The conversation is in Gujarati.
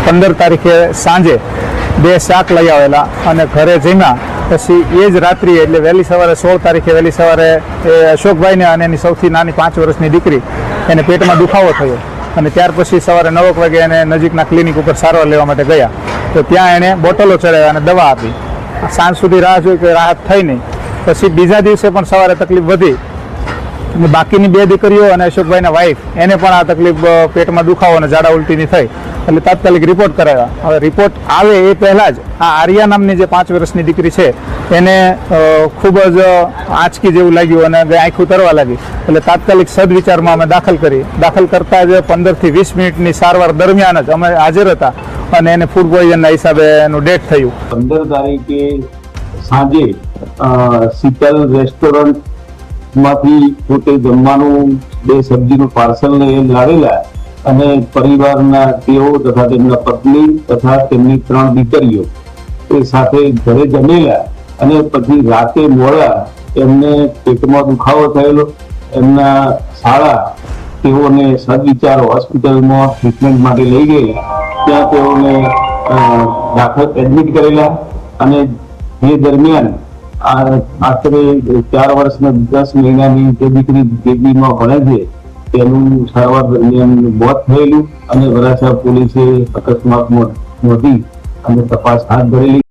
15 તારીખે સાંજે 2 શાક લઈ આવેલા અને ઘરે જમ્યા પછી એ જ રાત્રિએ એટલે વહેલી સવારે 16 તારીખે વહેલી સવારે એ અશોકભાઈને અને એની સૌથી નાની 5 વર્ષની દીકરી એને પેટમાં દુખાવો થયો અને ત્યાર પછી સવારે 9 વાગે એને નજીકના ક્લિનિક ઉપર સારવાર લેવા માટે ગયા તો ત્યાં એણે બોટલો ચડાવ્યા અને દવા આપી. સાંજ સુધી રાહ જોઈ કે રાહત થઈ નહીં. પછી બીજા દિવસે પણ સવારે તકલીફ વધી અને બાકીની 2 દીકરીઓ અને અશોકભાઈના વાઈફ એને પણ આ તકલીફ પેટમાં દુખાવો અને ઝાડા ઉલટીની થઈ એટલે તાત્કાલિક રિપોર્ટ કરાવ્યા. હવે રિપોર્ટ આવે એ પહેલાં જ આ આર્યા નામની જે 5 વર્ષની દીકરી છે એને ખૂબ જ આંચકી જેવું લાગ્યું અને આંખું તરવા લાગી એટલે તાત્કાલિક સદવિચારમાં અમે દાખલ કરતા જ 15 થી 20 મિનિટની સારવાર દરમિયાન જ અમે હાજર હતા અને એને ફૂડ પોઈઝનના હિસાબે એનું ડેથ થયું. 15 તારીખે સાંજે શીતલ રેસ્ટોરન્ટ માંથી પોતે જમવાનું 2 સબ્જીનું પાર્સલ લાવેલા અને પરિવારના તેઓ તથા તેમના પત્ની તથા તેમની 3 દીકરીઓ એ સાથે ઘરે જમેલા અને પછી રાતે મોડા એમને પેટમાં દુખાવો થયેલો. એમના શાળા તેઓને સદવિચાર હોસ્પિટલમાં ટ્રીટમેન્ટ માટે લઈ ગયેલા. ત્યાં તેઓને એડમિટ કરેલા અને એ દરમિયાન આશરે 4 વર્ષના 10 મહિનાની જે દીકરી બેબીમાં ભણે છે તેનું સારવાર દરમિયાન મોત થયેલું અને વરાછા પોલીસે અકસ્માત નોંધી અને તપાસ હાથ ધરેલી.